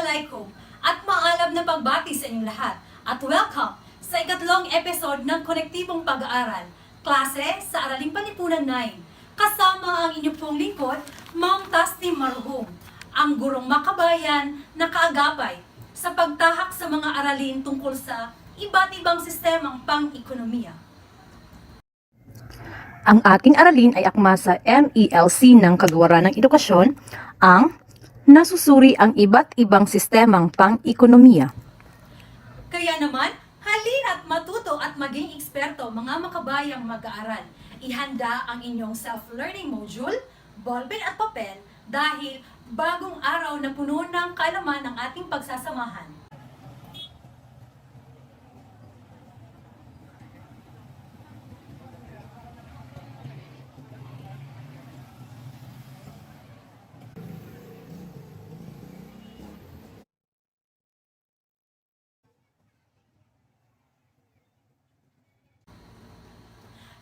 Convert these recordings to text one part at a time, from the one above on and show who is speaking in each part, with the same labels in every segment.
Speaker 1: Assalamualaikum at maalab na pagbati sa inyong lahat at welcome sa ikatlong episode ng Konektibong Pag-aaral, klase sa Araling Panlipunan 9. Kasama ang inyong pong lingkod, Ma'am Tasnim Marhum, ang gurong makabayan na kaagapay sa pagtahak sa mga aralin tungkol sa iba't ibang sistemang pang-ekonomiya.
Speaker 2: Ang ating aralin ay akma sa MELC ng Kagawaran ng Edukasyon, ang nasusuri ang iba't ibang sistemang pang-ekonomiya.
Speaker 1: Kaya naman, halina't matuto at maging eksperto mga makabayang mag-aaral. Ihanda ang inyong self-learning module, ballpen at papel dahil bagong araw na puno ng kaalaman ng ating pagsasamahan.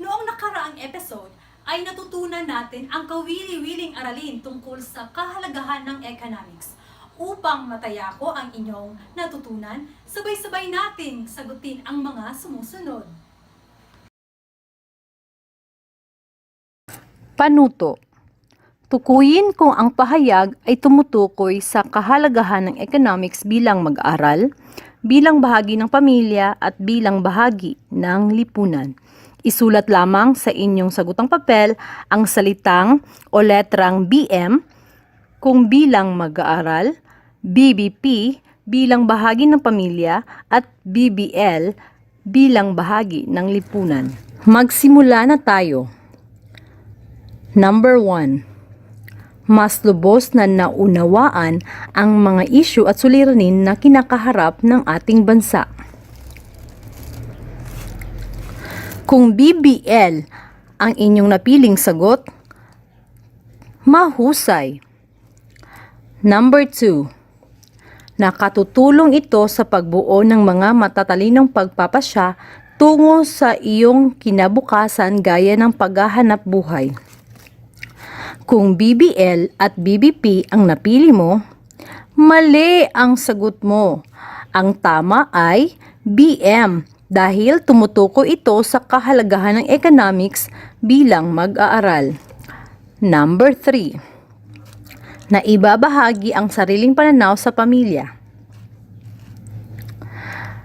Speaker 1: Noong nakaraang episode ay natutunan natin ang kawili-wiling aralin tungkol sa kahalagahan ng economics. Upang mataya ko ang inyong natutunan, sabay-sabay nating sagutin ang mga sumusunod.
Speaker 2: Panuto. Tukuyin kung ang pahayag ay tumutukoy sa kahalagahan ng economics bilang mag-aral, bilang bahagi ng pamilya at bilang bahagi ng lipunan. Isulat lamang sa inyong sagutang papel ang salitang o letrang BM kung bilang mag-aaral, BBP bilang bahagi ng pamilya at BBL bilang bahagi ng lipunan. Magsimula na tayo. Number 1. Mas lubos na naunawaan ang mga isyu at suliranin na kinakaharap ng ating bansa. Kung BBL ang inyong napiling sagot, mahusay. Number 2. Nakatutulong ito sa pagbuo ng mga matatalinong pagpapasya tungo sa iyong kinabukasan gaya ng paghahanap buhay. Kung BBL at BBP ang napili mo, mali ang sagot mo. Ang tama ay BM dahil tumutukoy ito sa kahalagahan ng economics bilang mag-aaral. Number 3. Naibabahagi ang sariling pananaw sa pamilya.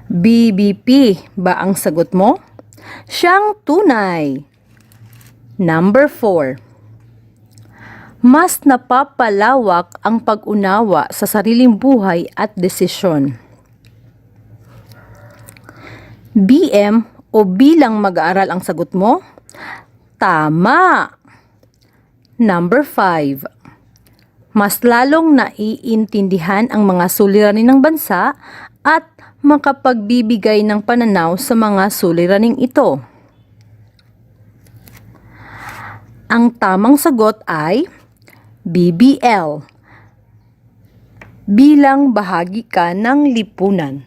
Speaker 2: BBP ba ang sagot mo? Siyang tunay. Number 4. Mas napapalawak ang pag-unawa sa sariling buhay at desisyon. BM o bilang mag-aaral ang sagot mo? Tama! Number 5. Mas lalong naiintindihan ang mga suliranin ng bansa at makapagbibigay ng pananaw sa mga suliraning ito. Ang tamang sagot ay BBL. Bilang bahagi ka ng lipunan.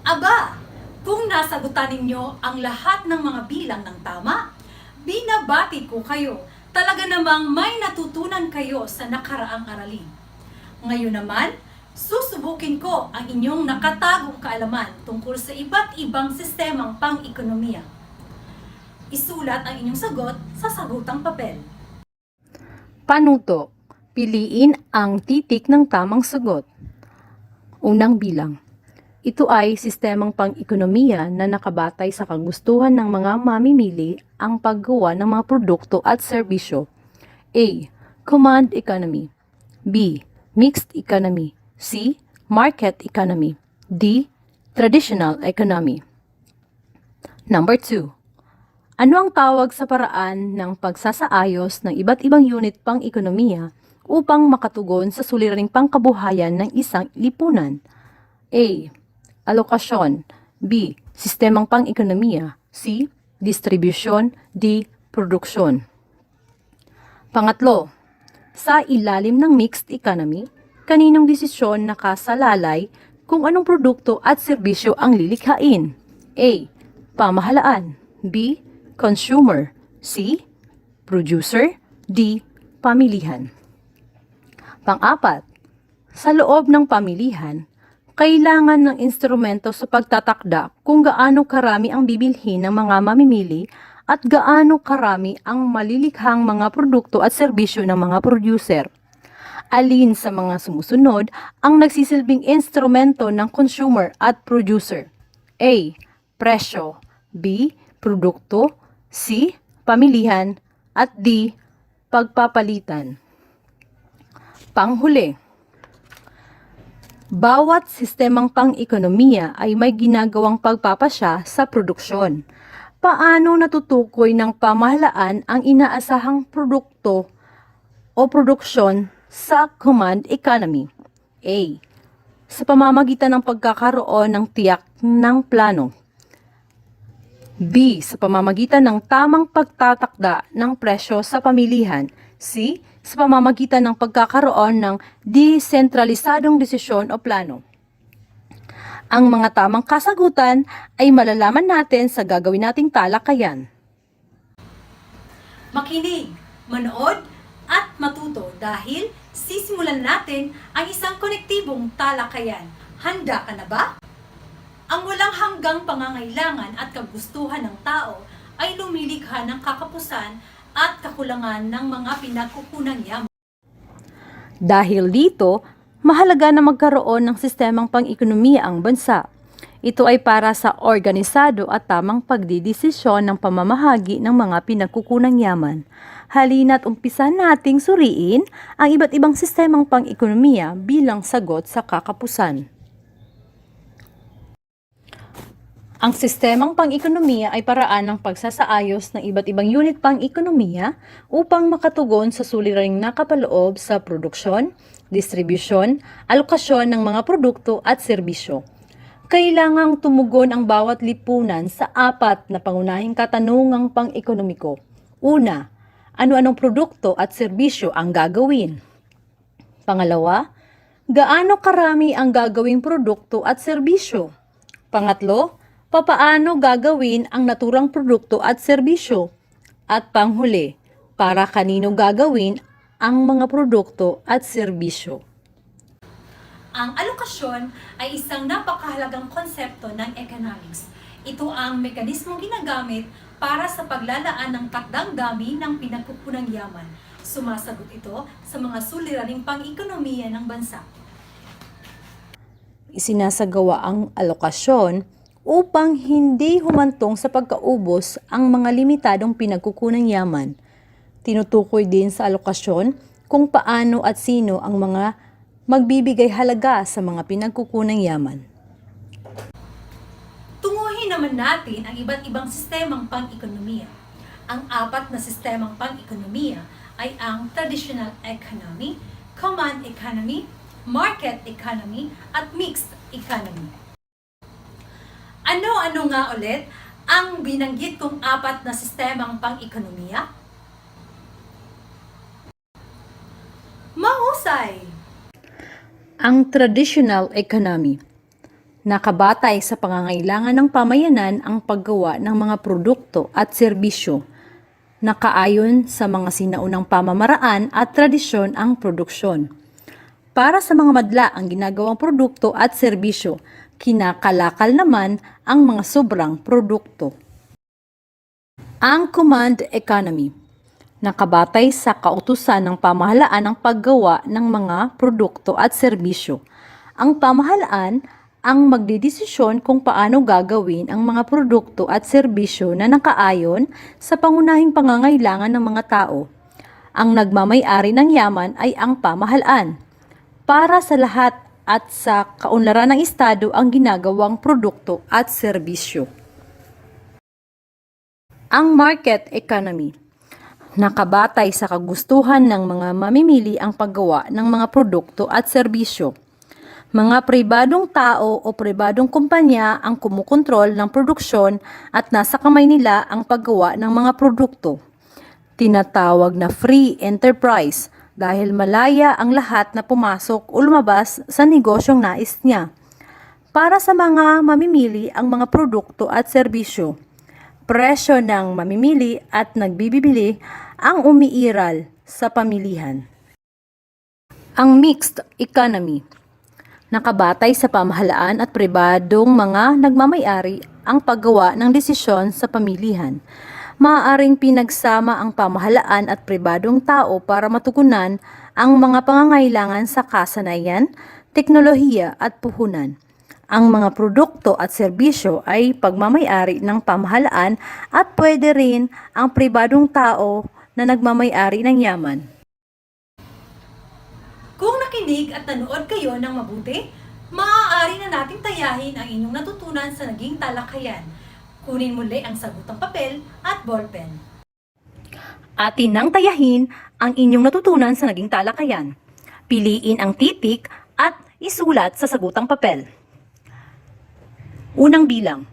Speaker 1: Aba, kung nasagutan ninyo ang lahat ng mga bilang ng tama, binabati ko kayo. Talaga namang may natutunan kayo sa nakaraang aralin. Ngayon naman, susubukin ko ang inyong nakatagong kaalaman tungkol sa iba't ibang sistemang pang-ekonomiya. Isulat ang inyong sagot sa sagutang papel.
Speaker 2: Panuto. Piliin ang titik ng tamang sagot. Unang bilang. Ito ay sistemang pang-ekonomiya na nakabatay sa kagustuhan ng mga mamimili ang paggawa ng mga produkto at serbisyo. A. Command economy. B. Mixed economy. C. Market economy. D. Traditional economy. Number 2. Ano ang tawag sa paraan ng pagsasaayos ng iba't ibang unit pang-ekonomiya upang makatugon sa suliraning pangkabuhayan ng isang lipunan? A. Alokasyon. B. Sistemang pang-ekonomiya. C. Distribusyon. D. Produksyon. Pangatlo, sa ilalim ng mixed economy, kaninong desisyon nakasalalay kung anong produkto at serbisyo ang lilikhain? A. Pamahalaan. B. Consumer. C. Producer. D. Pamilihan. Pang-apat, Sa loob ng pamilihan, kailangan ng instrumento sa pagtatakda kung gaano karami ang bibilhin ng mga mamimili at gaano karami ang malilikhang mga produkto at serbisyo ng mga producer. Alin sa mga sumusunod ang nagsisilbing instrumento ng consumer at producer? A. Presyo. B. Produkto. C. Pamilihan. At D. Pagpapalitan. Panghuli. Bawat sistemang pang-ekonomiya ay may ginagawang pagpapasya sa produksyon. Paano natutukoy ng pamahalaan ang inaasahang produkto o produksyon sa command economy? A. Sa pamamagitan ng pagkakaroon ng tiyak ng plano. B. Sa pamamagitan ng tamang pagtatakda ng presyo sa pamilihan. C. Sa pamamagitan ng pagkakaroon ng desentralisadong desisyon o plano. Ang mga tamang kasagutan ay malalaman natin sa gagawin nating talakayan.
Speaker 1: Makinig, manood, at matuto dahil sisimulan natin ang isang konektibong talakayan. Handa ka na ba? Ang walang hanggang pangangailangan at kagustuhan ng tao ay lumilikha ng kakapusan at kakulangan ng mga pinagkukunang yaman.
Speaker 2: Dahil dito, mahalaga na magkaroon ng sistemang pang-ekonomiya ang bansa. Ito ay para sa organisado at tamang pagdidesisyon ng pamamahagi ng mga pinagkukunang yaman. Halina't umpisan nating suriin ang iba't ibang sistemang pang-ekonomiya bilang sagot sa kakapusan. Ang sistemang pang-ekonomiya ay paraan ng pagsasaayos ng iba't ibang unit pang-ekonomiya upang makatugon sa suliraning nakapaloob sa produksyon, distribusyon, alokasyon ng mga produkto at serbisyo. Kailangang tumugon ang bawat lipunan sa apat na pangunahing katanungang pang-ekonomiko. Una, ano-anong produkto at serbisyo ang gagawin? Pangalawa, gaano karami ang gagawing produkto at serbisyo? Pangatlo, papaano gagawin ang naturang produkto at serbisyo? At panghuli, para kanino gagawin ang mga produkto at serbisyo?
Speaker 1: Ang alokasyon ay isang napakahalagang konsepto ng economics. Ito ang mekanismong ginagamit para sa paglalaan ng takdang dami ng pinagkukunang yaman. Sumasagot ito sa mga suliraning pang-ekonomiya ng bansa.
Speaker 2: Isinasagawa ang alokasyon upang hindi humantong sa pagkaubos ang mga limitadong pinagkukunang yaman. Tinutukoy din sa alokasyon kung paano at sino ang mga magbibigay halaga sa mga pinagkukunang yaman.
Speaker 1: Tunguhin naman natin ang iba't ibang sistemang pang-ekonomiya. Ang apat na sistemang pang-ekonomiya ay ang traditional economy, command economy, market economy, at mixed economy. Ano-ano nga ulit ang binanggit kong apat na sistemang pang-ekonomiya? Mahusay!
Speaker 2: Ang traditional economy. Nakabatay sa pangangailangan ng pamayanan ang paggawa ng mga produkto at serbisyo. Nakaayon sa mga sinaunang pamamaraan at tradisyon ang produksyon. Para sa mga madla ang ginagawang produkto at serbisyo, kinakalakal naman ang mga sobrang produkto. Ang command economy. Nakabatay sa kautusan ng pamahalaan ang paggawa ng mga produkto at serbisyo. Ang pamahalaan ang magdedesisyon kung paano gagawin ang mga produkto at serbisyo na nakaayon sa pangunahing pangangailangan ng mga tao. Ang nagmamay-ari ng yaman ay ang pamahalaan. Para sa lahat at sa kaunlaran ng Estado ang ginagawang produkto at serbisyo. Ang market economy. Nakabatay sa kagustuhan ng mga mamimili ang paggawa ng mga produkto at serbisyo. Mga pribadong tao o pribadong kumpanya ang kumukontrol ng produksyon at nasa kamay nila ang paggawa ng mga produkto. Tinatawag na free enterprise dahil malaya ang lahat na pumasok o lumabas sa negosyong nais niya. Para sa mga mamimili ang mga produkto at serbisyo, presyo ng mamimili at nagbibili ang umiiral sa pamilihan. Ang mixed economy. Nakabatay sa pamahalaan at pribadong mga nagmamayari ang paggawa ng desisyon sa pamilihan. Maaaring pinagsama ang pamahalaan at pribadong tao para matugunan ang mga pangangailangan sa kasanayan, teknolohiya at puhunan. Ang mga produkto at serbisyo ay pagmamayari ng pamahalaan at pwede rin ang pribadong tao na nagmamayari ng yaman.
Speaker 1: Kung nakinig at nanood kayo ng mabuti, maaari na nating tayahin ang inyong natutunan sa naging talakayan. Kunin muli ang sagutang papel at ballpen.
Speaker 2: Atin nang tayahin ang inyong natutunan sa naging talakayan. Piliin ang titik at isulat sa sagutang papel. Unang bilang.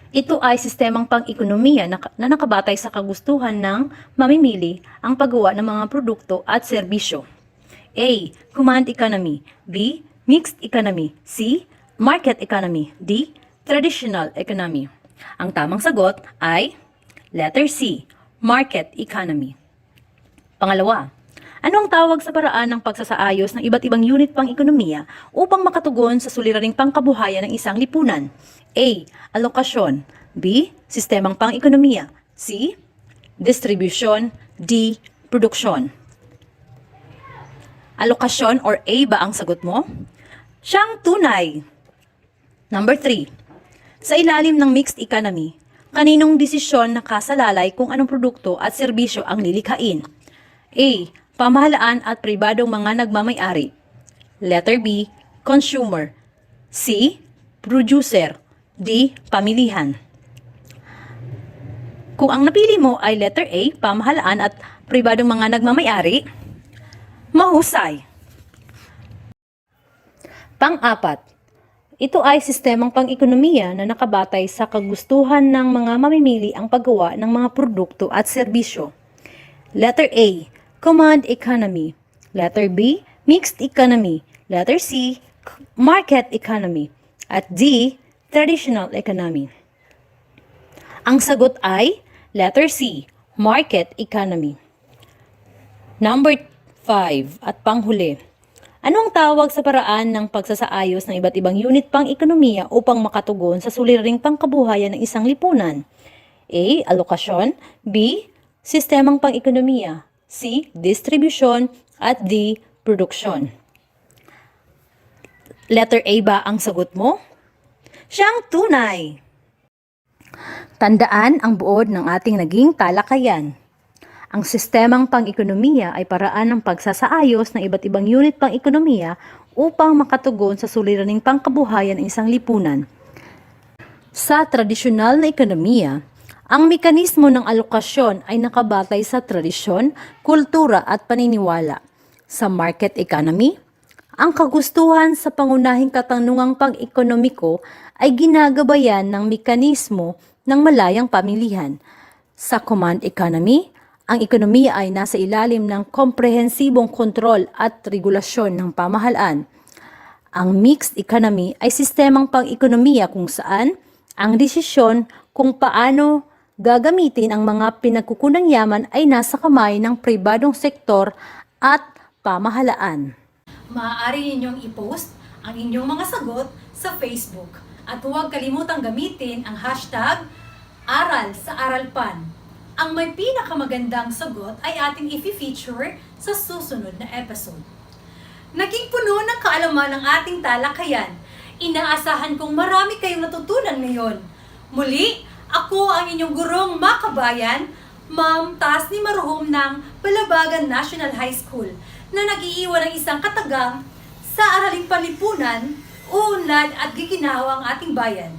Speaker 2: Ito ay sistemang pang-ekonomiya na nakabatay sa kagustuhan ng mamimili ang paggawa ng mga produkto at serbisyo. A. Command economy. B. Mixed economy. C. Market economy. D. Traditional economy. Ang tamang sagot ay letter C. Market economy. Pangalawa, ano ang tawag sa paraan ng pagsasaayos ng iba't ibang unit pang-ekonomiya upang makatugon sa suliraning pangkabuhayan ng isang lipunan? A. Alokasyon. B. Sistemang pang-ekonomiya. C. Distribution. D. Produksyon. Alokasyon or A ba ang sagot mo? Siyang tunay. Number 3. Sa ilalim ng mixed economy, kaninong desisyon nakasalalay kung anong produkto at serbisyo ang lilikhain? A. Pamahalaan at pribadong mga nagmamay-ari. Letter B. Consumer. C. Producer. D. Pamilihan. Kung ang napili mo ay letter A, pamahalaan at pribadong mga nagmamay-ari, mahusay. Pang-apat, ito ay sistemang pang-ekonomiya na nakabatay sa kagustuhan ng mga mamimili ang paggawa ng mga produkto at serbisyo. Letter A, command economy. Letter B, mixed economy. Letter C, market economy. At D, traditional economy. Ang sagot ay letter C, market economy. Number 5 at panghuli. Ano ang tawag sa paraan ng pagsasaayos ng iba't ibang unit pang-ekonomiya upang makatugon sa suliraning pangkabuhayan ng isang lipunan? A. Alokasyon. B. Sistemang pang-ekonomiya. C. Distribution. At D. Produksyon. Letter A ba ang sagot mo? Siyang tunay. Tandaan ang buod ng ating naging talakayan. Ang sistemang pang-ekonomiya ay paraan ng pagsasaayos ng iba't ibang unit pang-ekonomiya upang makatugon sa suliraning pangkabuhayan ng isang lipunan. Sa tradisyonal na ekonomiya, ang mekanismo ng alokasyon ay nakabatay sa tradisyon, kultura at paniniwala. Sa market economy, ang kagustuhan sa pangunahing katanungang pang-ekonomiko ay ginagabayan ng mekanismo ng malayang pamilihan. Sa command economy, ang ekonomiya ay nasa ilalim ng komprehensibong kontrol at regulasyon ng pamahalaan. Ang mixed economy ay sistemang pang-ekonomiya kung saan ang desisyon kung paano gagamitin ang mga pinagkukunang yaman ay nasa kamay ng pribadong sektor at pamahalaan.
Speaker 1: Maaari ninyong i-post ang inyong mga sagot sa Facebook. At huwag kalimutang gamitin ang hashtag Aral sa Aralpan. Ang may pinakamagandang sagot ay ating i-feature sa susunod na episode. Naging puno ng kaalaman ang ating talakayan. Inaasahan kong marami kayong natutunan ngayon. Muli, ako ang inyong gurong makabayan, Ma'am Tasni Maruhom ng Palabagan National High School na nag-iiwan ng isang katagang sa araling panlipunan, uunlad at giginawa ang ating bayan.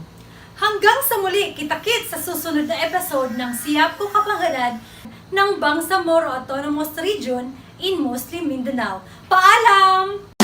Speaker 1: Hanggang sa muli, kita-kits sa susunod na episode ng Siyap Ko Kapanghalad ng Bangsamoro Autonomous Region in Muslim Mindanao. Paalam!